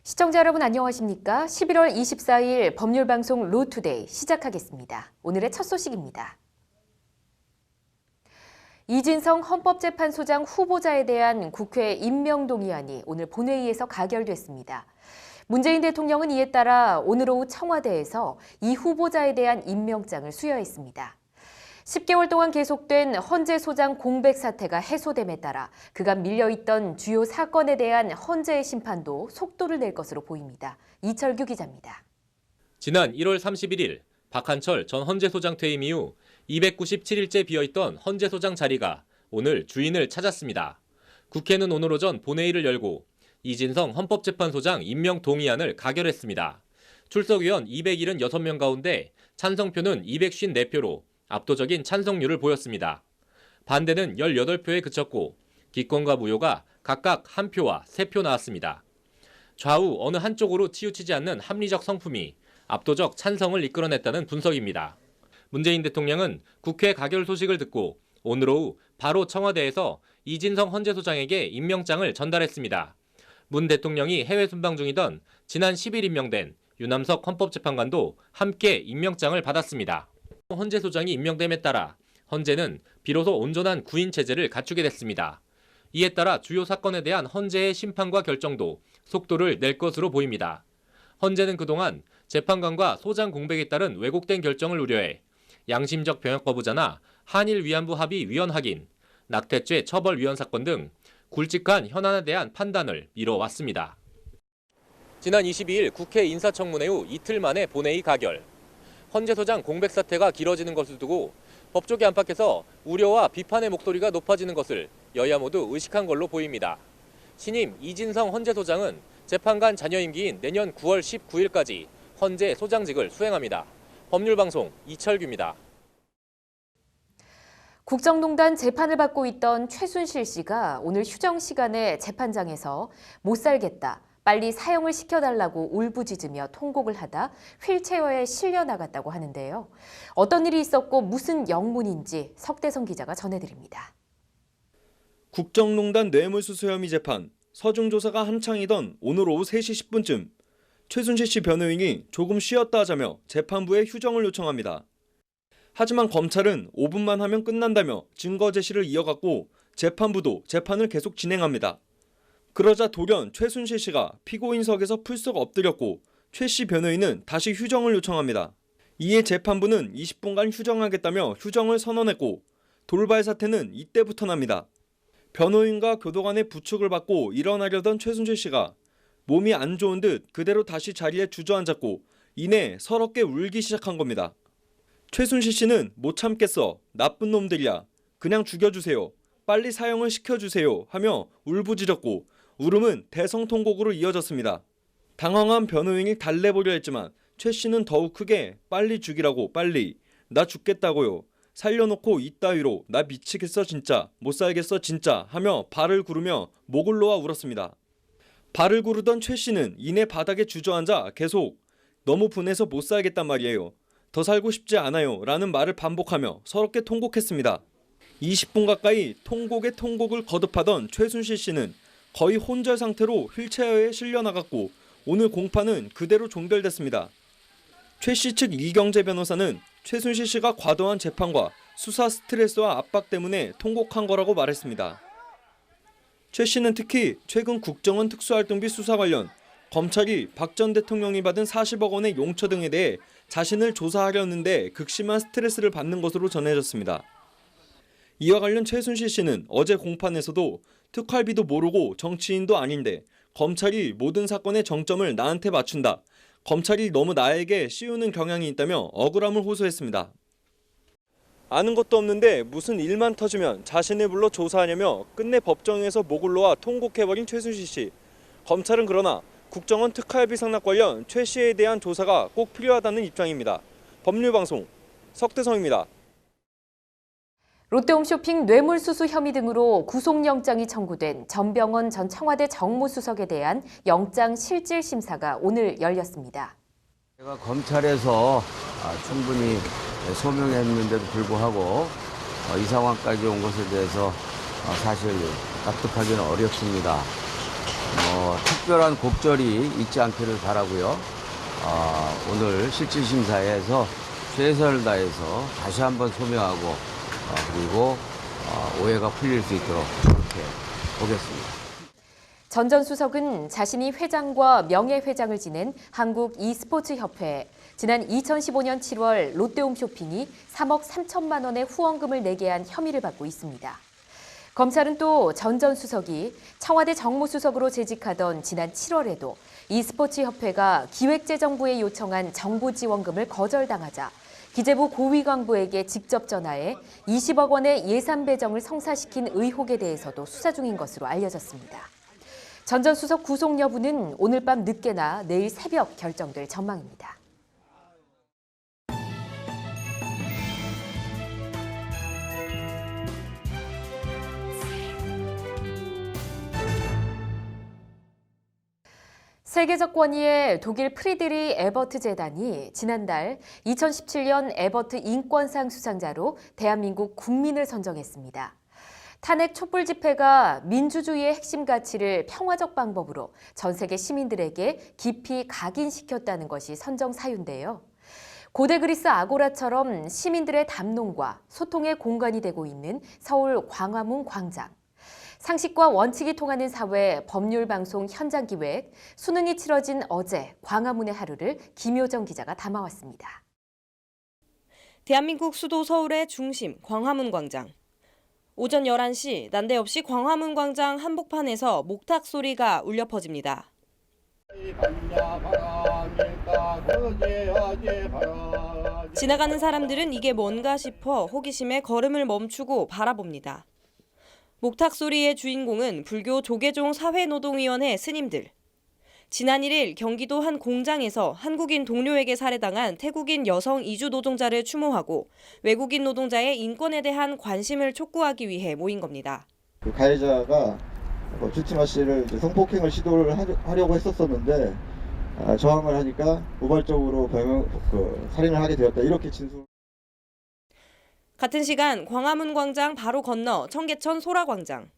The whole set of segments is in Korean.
시청자 여러분 안녕하십니까? 11월 24일 법률방송 로투데이 시작하겠습니다. 오늘의 첫 소식입니다. 이진성 헌법재판소장 후보자에 대한 국회 임명동의안이 오늘 본회의에서 가결됐습니다. 문재인 대통령은 이에 따라 오늘 오후 청와대에서 이 후보자에 대한 임명장을 수여했습니다. 10개월 동안 계속된 헌재 소장 공백 사태가 해소됨에 따라 그간 밀려있던 주요 사건에 대한 헌재의 심판도 속도를 낼 것으로 보입니다. 이철규 기자입니다. 지난 1월 31일 박한철 전 헌재소장 퇴임 이후 297일째 비어있던 헌재소장 자리가 오늘 주인을 찾았습니다. 국회는 오늘 오전 본회의를 열고 이진성 헌법재판소장 임명 동의안을 가결했습니다. 출석위원 276명 가운데 찬성표는 254표로 압도적인 찬성률을 보였습니다. 반대는 18표에 그쳤고 기권과 무효가 각각 1표와 3표 나왔습니다. 좌우 어느 한쪽으로 치우치지 않는 합리적 성품이 압도적 찬성을 이끌어냈다는 분석입니다. 문재인 대통령은 국회 가결 소식을 듣고 오늘 오후 바로 청와대에서 이진성 헌재소장에게 임명장을 전달했습니다. 문 대통령이 해외 순방 중이던 지난 10일 임명된 유남석 헌법재판관도 함께 임명장을 받았습니다. 헌재소장이 임명됨에 따라 헌재는 비로소 온전한 구인 체제를 갖추게 됐습니다. 이에 따라 주요 사건에 대한 헌재의 심판과 결정도 속도를 낼 것으로 보입니다. 헌재는 그동안 재판관과 소장 공백에 따른 왜곡된 결정을 우려해 양심적 병역 거부자나 한일 위안부 합의 위헌 확인, 낙태죄 처벌 위헌 사건 등 굵직한 현안에 대한 판단을 미뤄왔습니다. 지난 22일 국회 인사청문회 후 이틀 만에 본회의 가결. 헌재소장 공백 사태가 길어지는 것을 두고 법조계 안팎에서 우려와 비판의 목소리가 높아지는 것을 여야 모두 의식한 걸로 보입니다. 신임 이진성 헌재소장은 재판관 잔여 임기인 내년 9월 19일까지 헌재 소장직을 수행합니다. 법률방송 이철규입니다. 국정농단 재판을 받고 있던 최순실 씨가 오늘 휴정 시간에 재판장에서 못 살겠다, 빨리 사형을 시켜달라고 울부짖으며 통곡을 하다 휠체어에 실려 나갔다고 하는데요. 어떤 일이 있었고 무슨 영문인지 석대성 기자가 전해드립니다. 국정농단 뇌물수수 혐의 재판, 서중조사가 한창이던 오늘 오후 3시 10분쯤 최순실 씨 변호인이 조금 쉬었다 하자며 재판부에 휴정을 요청합니다. 하지만 검찰은 5분만 하면 끝난다며 증거 제시를 이어갔고 재판부도 재판을 계속 진행합니다. 그러자 돌연 최순실 씨가 피고인석에서 풀썩 엎드렸고 최 씨 변호인은 다시 휴정을 요청합니다. 이에 재판부는 20분간 휴정하겠다며 휴정을 선언했고 돌발 사태는 이때부터 납니다. 변호인과 교도관의 부축을 받고 일어나려던 최순실 씨가 몸이 안 좋은 듯 그대로 다시 자리에 주저앉았고 이내 서럽게 울기 시작한 겁니다. 최순실 씨는 못 참겠어, 나쁜 놈들이야, 그냥 죽여주세요, 빨리 사형을 시켜주세요 하며 울부짖었고 울음은 대성통곡으로 이어졌습니다. 당황한 변호인이 달래보려 했지만 최 씨는 더욱 크게 빨리 죽이라고, 빨리, 나 죽겠다고요, 살려놓고 이따위로 나 미치겠어 진짜, 못 살겠어 진짜 하며 발을 구르며 목을 놓아 울었습니다. 발을 구르던 최 씨는 이내 바닥에 주저앉아 계속 너무 분해서 못 살겠단 말이에요, 더 살고 싶지 않아요 라는 말을 반복하며 서럽게 통곡했습니다. 20분 가까이 통곡에 통곡을 거듭하던 최순실 씨는 거의 혼절 상태로 휠체어에 실려 나갔고 오늘 공판은 그대로 종결됐습니다. 최 씨 측 이경재 변호사는 최순실 씨가 과도한 재판과 수사 스트레스와 압박 때문에 통곡한 거라고 말했습니다. 최 씨는 특히 최근 국정원 특수활동비 수사 관련 검찰이 박 전 대통령이 받은 40억 원의 용처 등에 대해 자신을 조사하려는데 극심한 스트레스를 받는 것으로 전해졌습니다. 이와 관련 최순실 씨는 어제 공판에서도 특활비도 모르고 정치인도 아닌데 검찰이 모든 사건의 정점을 나한테 맞춘다, 검찰이 너무 나에게 씌우는 경향이 있다며 억울함을 호소했습니다. 아는 것도 없는데 무슨 일만 터지면 자신을 불러 조사하냐며 끝내 법정에서 목을 놓아 통곡해버린 최순실 씨. 검찰은 그러나 국정원 특활비 상납 관련 최 씨에 대한 조사가 꼭 필요하다는 입장입니다. 법률방송 석대성입니다. 롯데홈쇼핑 뇌물수수 혐의 등으로 구속영장이 청구된 전병헌 전 청와대 정무수석에 대한 영장실질심사가 오늘 열렸습니다. 제가 검찰에서 충분히 소명했는데도 불구하고 이 상황까지 온 것에 대해서 사실 납득하기는 어렵습니다. 특별한 곡절이 있지 않기를 바라고요. 오늘 실질심사에서 최선을 다해서 다시 한번 소명하고 그리고 오해가 풀릴 수 있도록 그렇게 보겠습니다. 전 전 수석은 자신이 회장과 명예회장을 지낸 한국 e스포츠협회에 지난 2015년 7월 롯데홈쇼핑이 3억 3천만 원의 후원금을 내게 한 혐의를 받고 있습니다. 검찰은 또 전 전 수석이 청와대 정무수석으로 재직하던 지난 7월에도 e스포츠협회가 기획재정부에 요청한 정부 지원금을 거절당하자 기재부 고위관부에게 직접 전화해 20억 원의 예산 배정을 성사시킨 의혹에 대해서도 수사 중인 것으로 알려졌습니다. 전 전 수석 구속 여부는 오늘 밤 늦게나 내일 새벽 결정될 전망입니다. 세계적 권위의 독일 프리드리 에버트 재단이 지난달 2017년 에버트 인권상 수상자로 대한민국 국민을 선정했습니다. 탄핵 촛불 집회가 민주주의의 핵심 가치를 평화적 방법으로 전 세계 시민들에게 깊이 각인시켰다는 것이 선정 사유인데요. 고대 그리스 아고라처럼 시민들의 담론과 소통의 공간이 되고 있는 서울 광화문 광장. 상식과 원칙이 통하는 사회 법률 방송 현장 기획, 수능이 치러진 어제 광화문의 하루를 김효정 기자가 담아왔습니다. 대한민국 수도 서울의 중심 광화문 광장. 오전 11시 난데없이 광화문 광장 한복판에서 목탁 소리가 울려 퍼집니다. 지나가는 사람들은 이게 뭔가 싶어 호기심에 걸음을 멈추고 바라봅니다. 목탁 소리의 주인공은 불교 조계종 사회노동위원회 스님들. 지난 1일 경기도 한 공장에서 한국인 동료에게 살해당한 태국인 여성 이주 노동자를 추모하고 외국인 노동자의 인권에 대한 관심을 촉구하기 위해 모인 겁니다. 그 가해자가 주치마 씨를 성폭행을 시도를 하려고 했었었는데 저항을 하니까 우발적으로 살인을 하게 되었다. 이렇게 진술. 같은 시간 광화문 광장 바로 건너 청계천 소라광장.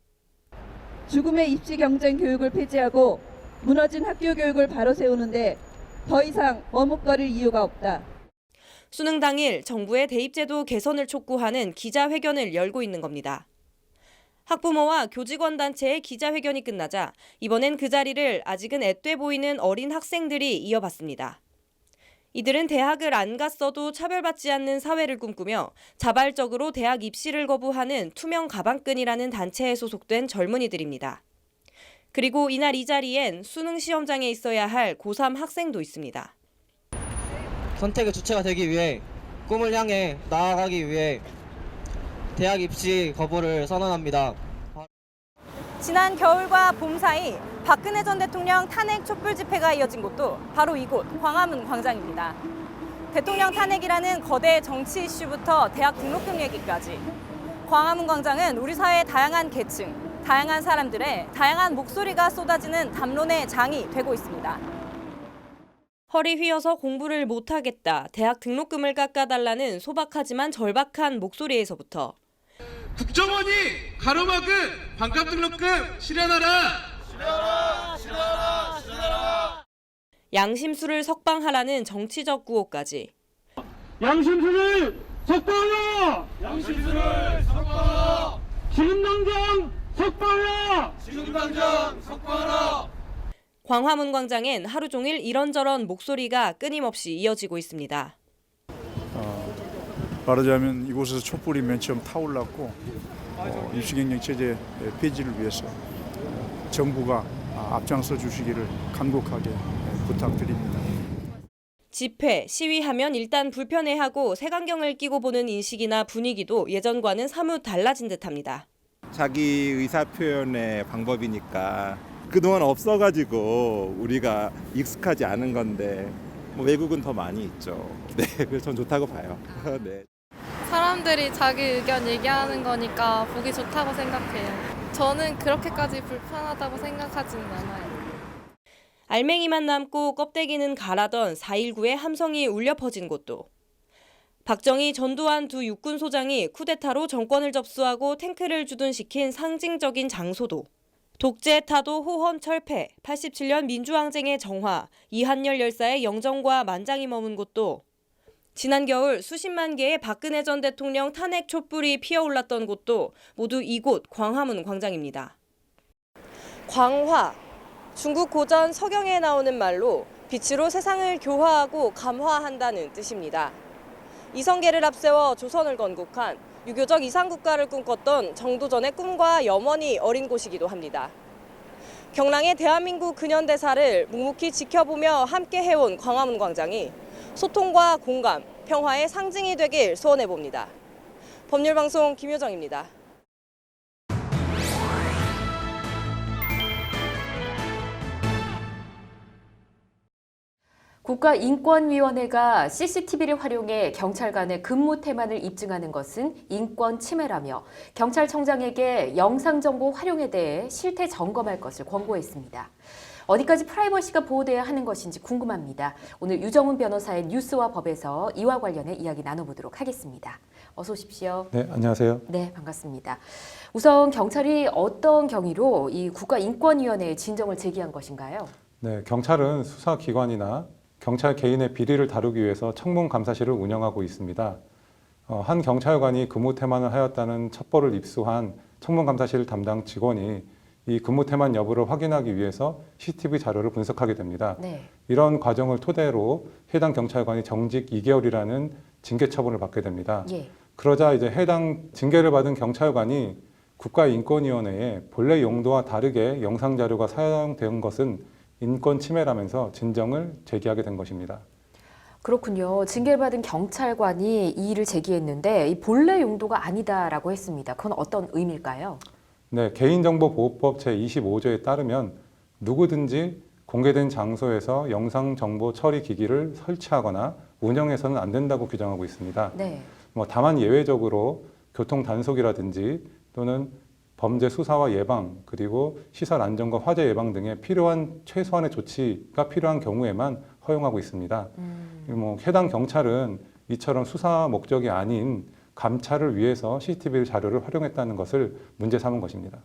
죽음의 입시 경쟁 교육을 폐지하고 무너진 학교 교육을 바로 세우는데 더 이상 머뭇거릴 이유가 없다. 수능 당일 정부의 대입제도 개선을 촉구하는 기자회견을 열고 있는 겁니다. 학부모와 교직원 단체의 기자회견이 끝나자 이번엔 그 자리를 아직은 앳돼 보이는 어린 학생들이 이어봤습니다. 이들은 대학을 안 갔어도 차별받지 않는 사회를 꿈꾸며 자발적으로 대학 입시를 거부하는 투명 가방끈이라는 단체에 소속된 젊은이들입니다. 그리고 이날 이 자리엔 수능 시험장에 있어야 할 고3 학생도 있습니다. 선택의 주체가 되기 위해 꿈을 향해 나아가기 위해 대학 입시 거부를 선언합니다. 지난 겨울과 봄 사이 박근혜 전 대통령 탄핵 촛불 집회가 이어진 곳도 바로 이곳 광화문 광장입니다. 대통령 탄핵이라는 거대 정치 이슈부터 대학 등록금 얘기까지 광화문 광장은 우리 사회의 다양한 계층, 다양한 사람들의 다양한 목소리가 쏟아지는 담론의 장이 되고 있습니다. 허리 휘어서 공부를 못하겠다, 대학 등록금을 깎아달라는 소박하지만 절박한 목소리에서부터 국정원이 가로막은 반값 등록금 실현하라! 양심수를 석방하라는 정치적 구호까지 양심수를 석방하라! 양심수를 석방하라! 지금 당장 석방하라! 지금 당장 석방하라! 광화문 광장엔 하루 종일 이런저런 목소리가 끊임없이 이어지고 있습니다. 말하자면 이곳에서 촛불이 맨 처음 타올랐고 입시경쟁 체제 폐지를 위해서 정부가 앞장서 주시기를 간곡하게 부탁드립니다. 집회, 시위하면 일단 불편해하고 색안경을 끼고 보는 인식이나 분위기도 예전과는 사뭇 달라진 듯합니다. 자기 의사 표현의 방법이니까 그동안 없어가지고 우리가 익숙하지 않은 건데 외국은 더 많이 있죠. 네, 그래서 전 좋다고 봐요. 네. 사람들이 자기 의견 얘기하는 거니까 보기 좋다고 생각해요. 저는 그렇게까지 불편하다고 생각하지는 않아요. 알맹이만 남고 껍데기는 갈아던 4.19의 함성이 울려 퍼진 곳도 박정희, 전두환 두 육군 소장이 쿠데타로 정권을 접수하고 탱크를 주둔시킨 상징적인 장소도 독재 타도 호헌 철폐, 87년 민주항쟁의 정화, 이한열 열사의 영정과 만장이 머문 곳도, 지난 겨울 수십만 개의 박근혜 전 대통령 탄핵 촛불이 피어올랐던 곳도 모두 이곳 광화문 광장입니다. 광화, 중국 고전 서경에 나오는 말로 빛으로 세상을 교화하고 감화한다는 뜻입니다. 이성계를 앞세워 조선을 건국한 유교적 이상국가를 꿈꿨던 정도전의 꿈과 염원이 어린 곳이기도 합니다. 경랑의 대한민국 근현대사를 묵묵히 지켜보며 함께 해온 광화문 광장이 소통과 공감, 평화의 상징이 되길 소원해봅니다. 법률방송 김효정입니다. 국가인권위원회가 CCTV를 활용해 경찰관의 근무 태만을 입증하는 것은 인권 침해라며 경찰청장에게 영상정보 활용에 대해 실태 점검할 것을 권고했습니다. 어디까지 프라이버시가 보호돼야 하는 것인지 궁금합니다. 오늘 유정훈 변호사의 뉴스와 법에서 이와 관련해 이야기 나눠보도록 하겠습니다. 어서 오십시오. 네, 안녕하세요. 네, 반갑습니다. 우선 경찰이 어떤 경위로 이 국가인권위원회에 진정을 제기한 것인가요? 네, 경찰은 수사기관이나 경찰 개인의 비리를 다루기 위해서 청문감사실을 운영하고 있습니다. 한 경찰관이 근무 태만을 하였다는 첩보를 입수한 청문감사실 담당 직원이 이 근무 태만 여부를 확인하기 위해서 CCTV 자료를 분석하게 됩니다. 네. 이런 과정을 토대로 해당 경찰관이 정직 2개월이라는 징계 처분을 받게 됩니다. 예. 그러자 이제 해당 징계를 받은 경찰관이 국가인권위원회에 본래 용도와 다르게 영상 자료가 사용된 것은 인권 침해라면서 진정을 제기하게 된 것입니다. 그렇군요. 징계를 받은 경찰관이 이의를 제기했는데 이 본래 용도가 아니다라고 했습니다. 그건 어떤 의미일까요? 네, 개인정보보호법 제25조에 따르면 누구든지 공개된 장소에서 영상정보 처리 기기를 설치하거나 운영해서는 안 된다고 규정하고 있습니다. 네. 다만 예외적으로 교통 단속이라든지 또는 범죄 수사와 예방, 그리고 시설 안전과 화재 예방 등에 필요한 최소한의 조치가 필요한 경우에만 허용하고 있습니다. 해당 경찰은 이처럼 수사 목적이 아닌 감찰을 위해서 CCTV 자료를 활용했다는 것을 문제 삼은 것입니다.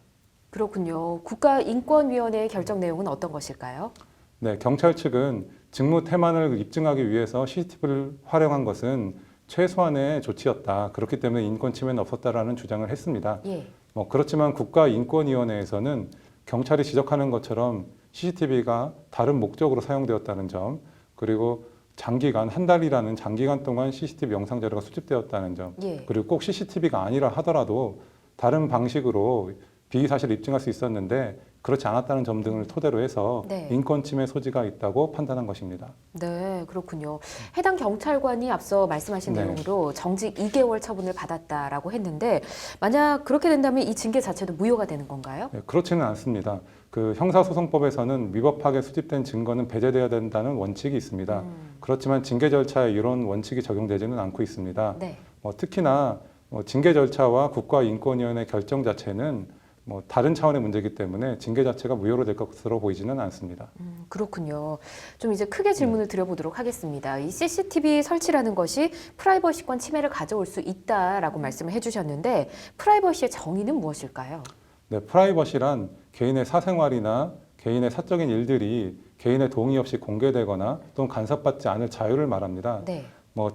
그렇군요. 국가인권위원회의 결정 내용은 어떤 것일까요? 네, 경찰 측은 직무 태만을 입증하기 위해서 CCTV를 활용한 것은 최소한의 조치였다. 그렇기 때문에 인권 침해는 없었다라는 주장을 했습니다. 예. 그렇지만 국가인권위원회에서는 경찰이 지적하는 것처럼 CCTV가 다른 목적으로 사용되었다는 점, 그리고 장기간, 한 달이라는 장기간 동안 CCTV 영상 자료가 수집되었다는 점, 예. 그리고 꼭 CCTV가 아니라 하더라도 다른 방식으로 비의 사실을 입증할 수 있었는데 그렇지 않았다는 점 등을 토대로 해서 네. 인권 침해 소지가 있다고 판단한 것입니다. 네, 그렇군요. 해당 경찰관이 앞서 말씀하신 네. 내용으로 정직 2개월 처분을 받았다라고 했는데 만약 그렇게 된다면 이 징계 자체도 무효가 되는 건가요? 네, 그렇지는 않습니다. 그 형사소송법에서는 위법하게 수집된 증거는 배제되어야 된다는 원칙이 있습니다. 그렇지만 징계 절차에 이런 원칙이 적용되지는 않고 있습니다. 네. 특히나 징계 절차와 국가인권위원회 결정 자체는 다른 차원의 문제이기 때문에 징계 자체가 무효로 될 것으로 보이지는 않습니다. 그렇군요. 좀 이제 크게 질문을 드려보도록 하겠습니다. 이 CCTV 설치라는 것이 프라이버시권 침해를 가져올 수 있다라고 말씀을 해주셨는데 프라이버시의 정의는 무엇일까요? 네, 프라이버시란 개인의 사생활이나 개인의 사적인 일들이 개인의 동의 없이 공개되거나 또는 간섭받지 않을 자유를 말합니다. 네.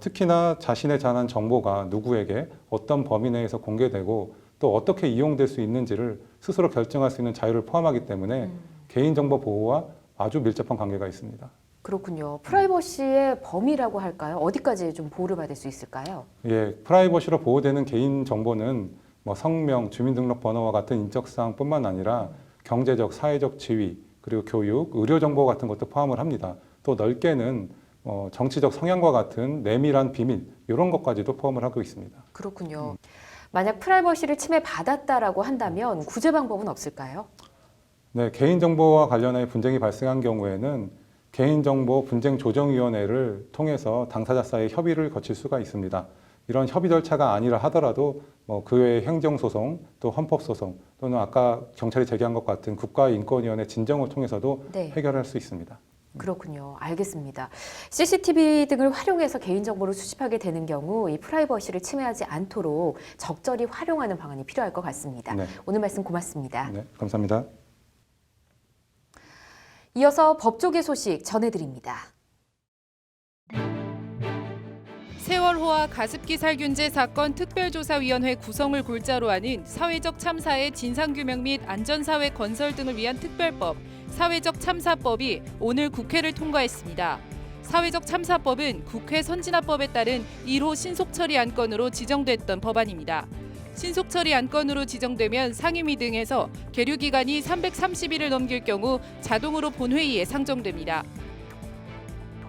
특히나 자신에 관한 정보가 누구에게 어떤 범위 내에서 공개되고 또 어떻게 이용될 수 있는지를 스스로 결정할 수 있는 자유를 포함하기 때문에 개인정보 보호와 아주 밀접한 관계가 있습니다. 그렇군요. 프라이버시의 범위라고 할까요? 어디까지 좀 보호를 받을 수 있을까요? 예, 프라이버시로 보호되는 개인정보는 성명, 주민등록번호와 같은 인적사항뿐만 아니라 경제적, 사회적 지위, 그리고 교육, 의료정보 같은 것도 포함을 합니다. 또 넓게는 정치적 성향과 같은 내밀한 비밀, 이런 것까지도 포함을 하고 있습니다. 그렇군요. 만약 프라이버시를 침해받았다라고 한다면 구제 방법은 없을까요? 네, 개인정보와 관련해 분쟁이 발생한 경우에는 개인정보 분쟁조정위원회를 통해서 당사자 사이 협의를 거칠 수가 있습니다. 이런 협의 절차가 아니라 하더라도 그 외에 행정소송, 또 헌법소송, 또는 아까 경찰이 제기한 것 같은 국가인권위원회 진정을 통해서도 네. 해결할 수 있습니다. 그렇군요. 알겠습니다. CCTV 등을 활용해서 개인정보를 수집하게 되는 경우 이 프라이버시를 침해하지 않도록 적절히 활용하는 방안이 필요할 것 같습니다. 네. 오늘 말씀 고맙습니다. 네, 감사합니다. 이어서 법조계 소식 전해드립니다. 세월호와 가습기 살균제 사건 특별조사위원회 구성을 골자로 하는 사회적 참사의 진상규명 및 안전사회 건설 등을 위한 특별법, 사회적 참사법이 오늘 국회를 통과했습니다. 사회적 참사법은 국회 선진화법에 따른 1호 신속처리 안건으로 지정됐던 법안입니다. 신속처리 안건으로 지정되면 상임위 등에서 계류기간이 330일을 넘길 경우 자동으로 본회의에 상정됩니다.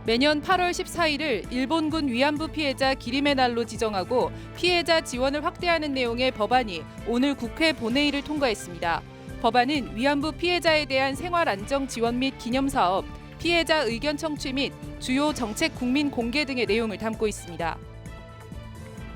매년 8월 14일을 일본군 위안부 피해자 기림의 날로 지정하고 피해자 지원을 확대하는 내용의 법안이 오늘 국회 본회의를 통과했습니다. 법안은 위안부 피해자에 대한 생활 안정 지원 및 기념사업, 피해자 의견 청취 및 주요 정책 국민 공개 등의 내용을 담고 있습니다.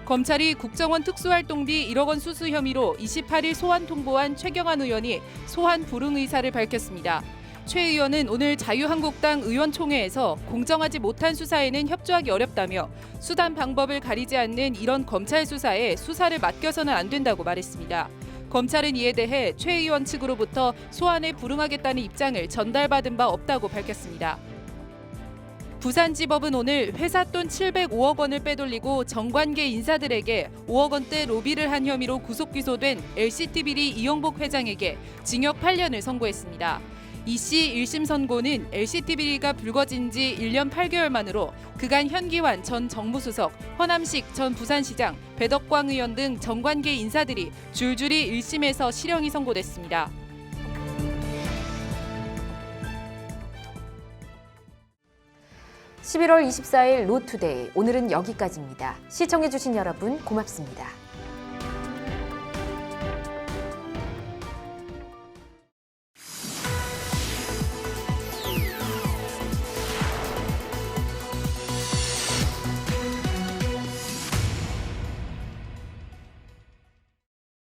검찰이 국정원 특수활동비 1억 원 수수 혐의로 28일 소환 통보한 최경환 의원이 소환 불응 의사를 밝혔습니다. 최 의원은 오늘 자유한국당 의원총회에서 공정하지 못한 수사에는 협조하기 어렵다며 수단 방법을 가리지 않는 이런 검찰 수사에 수사를 맡겨서는 안 된다고 말했습니다. 검찰은 이에 대해 최 의원 측으로부터 소환에 불응하겠다는 입장을 전달받은 바 없다고 밝혔습니다. 부산지법은 오늘 회사 돈 705억 원을 빼돌리고 정관계 인사들에게 5억 원대 로비를 한 혐의로 구속 기소된 LCT 비리 이용복 회장에게 징역 8년을 선고했습니다. 이 씨 1심 선고는 LCT 비리가 불거진 지 1년 8개월 만으로 그간 현기환 전 정무수석, 허남식 전 부산시장, 배덕광 의원 등 정관계 인사들이 줄줄이 1심에서 실형이 선고됐습니다. (11월 24일) 로투데이, 오늘은 여기까지입니다. 시청해주신 여러분 고맙습니다.